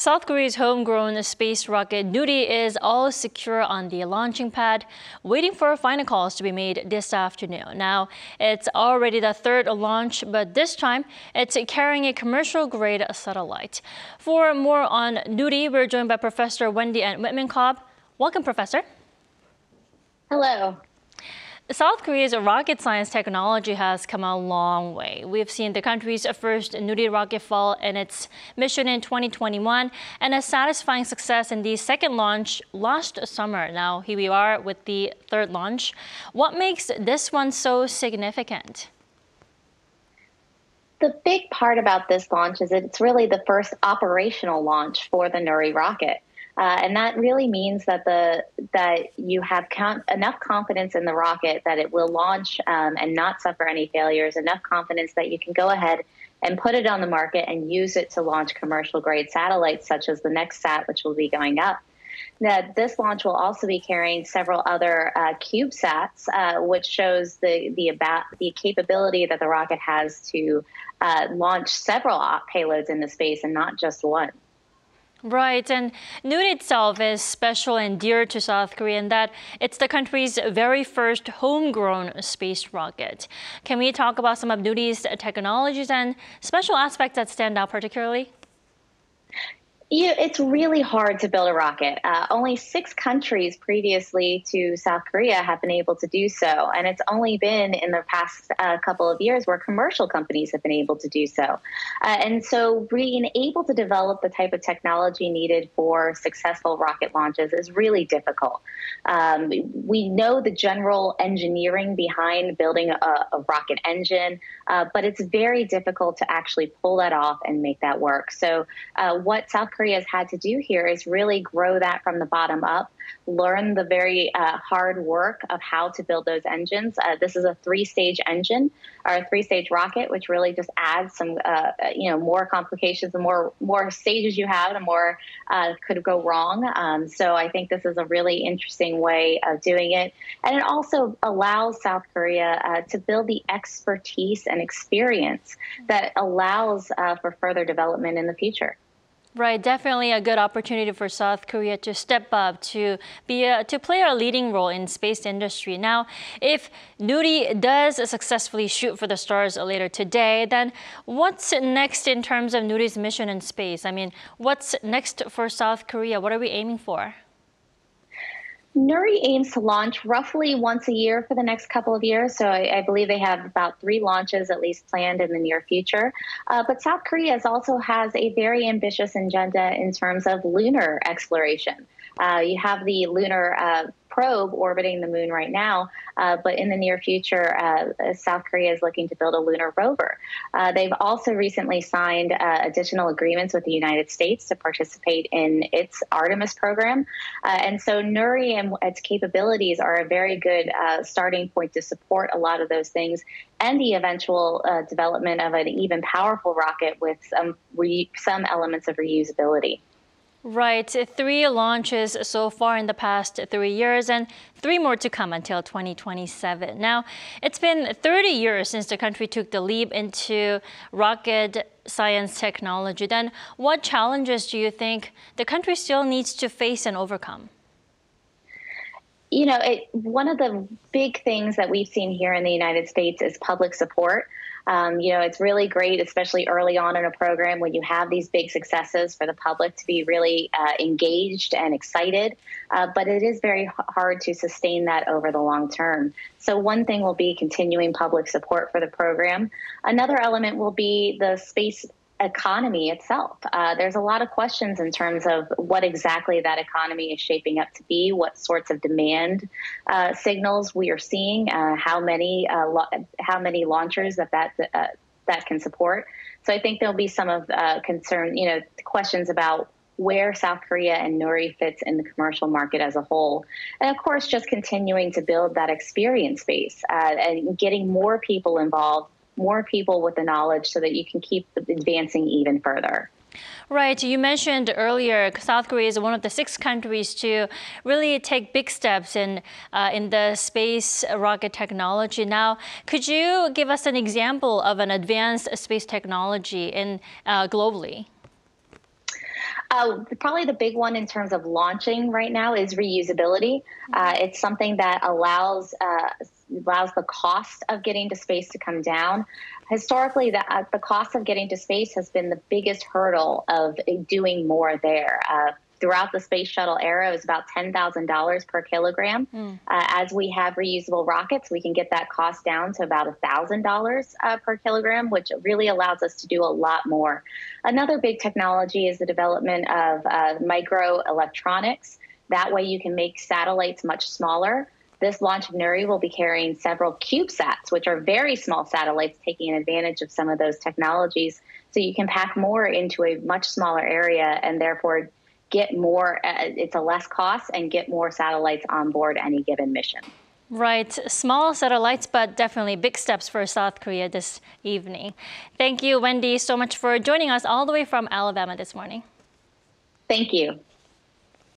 South Korea's homegrown space rocket Nuri is all secure on the launching pad, waiting for final calls to be made this afternoon. Now, it's already the third launch, but this time it's carrying a commercial-grade satellite. For more on Nuri, we're joined by Professor Wendy N. Whiteman Cobb. Welcome, Professor. Hello. South Korea's rocket science technology has come a long way. We've seen the country's first Nuri rocket fall in its mission in 2021 and a satisfying success in the second launch last summer. Now, here we are with the third launch. What makes this one so significant? The big part about this launch is it's really the first operational launch for the Nuri rocket. And that really means that you have enough confidence in the rocket that it will launch and not suffer any failures, enough confidence that you can go ahead and put it on the market and use it to launch commercial-grade satellites, such as the next sat, which will be going up. Now, this launch will also be carrying several other CubeSats, which shows the capability that the rocket has to launch several payloads into space and not just one. Right, and Nuri itself is special and dear to South Korea in that it's the country's very first homegrown space rocket. Can we talk about some of Nuri's technologies and special aspects that stand out particularly? It's really hard to build a rocket. Only 6 countries previously to South Korea have been able to do so. And it's only been in the past couple of years where commercial companies have been able to do so. And so being able to develop the type of technology needed for successful rocket launches is really difficult. We know the general engineering behind building a rocket engine, but it's very difficult to actually pull that off and make that work. So what South Korea has had to do here is really grow that from the bottom up, learn the very hard work of how to build those engines. This is a 3-stage engine or a 3-stage rocket, which really just adds some, more complications. The more stages you have, the more could go wrong. So I think this is a really interesting way of doing it. And it also allows South Korea to build the expertise and experience that allows for further development in the future. Right, definitely a good opportunity for South Korea to step up to play a leading role in space industry. Now, if Nuri does successfully shoot for the stars later today, then what's next in terms of Nuri's mission in space? I mean, what's next for South Korea? What are we aiming for? Nuri aims to launch roughly once a year for the next couple of years. So I believe they have about 3 launches at least planned in the near future. But South Korea also has a very ambitious agenda in terms of lunar exploration. You have the lunar probe orbiting the moon right now, but in the near future, South Korea is looking to build a lunar rover. They've also recently signed additional agreements with the United States to participate in its Artemis program. And so Nuri and its capabilities are a very good starting point to support a lot of those things and the eventual development of an even powerful rocket with some elements of reusability. Right, 3 launches so far in the past 3 years and 3 more to come until 2027. Now, it's been 30 years since the country took the leap into rocket science technology. Then what challenges do you think the country still needs to face and overcome? One of the big things that we've seen here in the United States is public support. It's really great, especially early on in a program when you have these big successes for the public to be really engaged and excited. But it is very hard to sustain that over the long term. So one thing will be continuing public support for the program. Another element will be the space economy itself. There's a lot of questions in terms of what exactly that economy is shaping up to be, what sorts of demand signals we are seeing, how many launchers that can support. So I think there'll be some of concern, questions about where South Korea and Nuri fits in the commercial market as a whole. And of course, just continuing to build that experience base and getting more people involved, more people with the knowledge so that you can keep advancing even further. Right. You mentioned earlier South Korea is one of the 6 countries to really take big steps in the space rocket technology. Now, could you give us an example of an advanced space technology globally? Probably the big one in terms of launching right now is reusability. It's something that allows the cost of getting to space to come down. Historically, the cost of getting to space has been the biggest hurdle of doing more there. Throughout the space shuttle era, it was about $10,000 per kilogram. As we have reusable rockets, we can get that cost down to about $1,000 per kilogram, which really allows us to do a lot more. Another big technology is the development of microelectronics. That way you can make satellites much smaller. This launch of Nuri will be carrying several CubeSats, which are very small satellites taking advantage of some of those technologies. So you can pack more into a much smaller area and therefore get more, it's a less cost, and get more satellites on board any given mission. Right, small satellites, but definitely big steps for South Korea this evening. Thank you, Wendy, so much for joining us all the way from Alabama this morning. Thank you.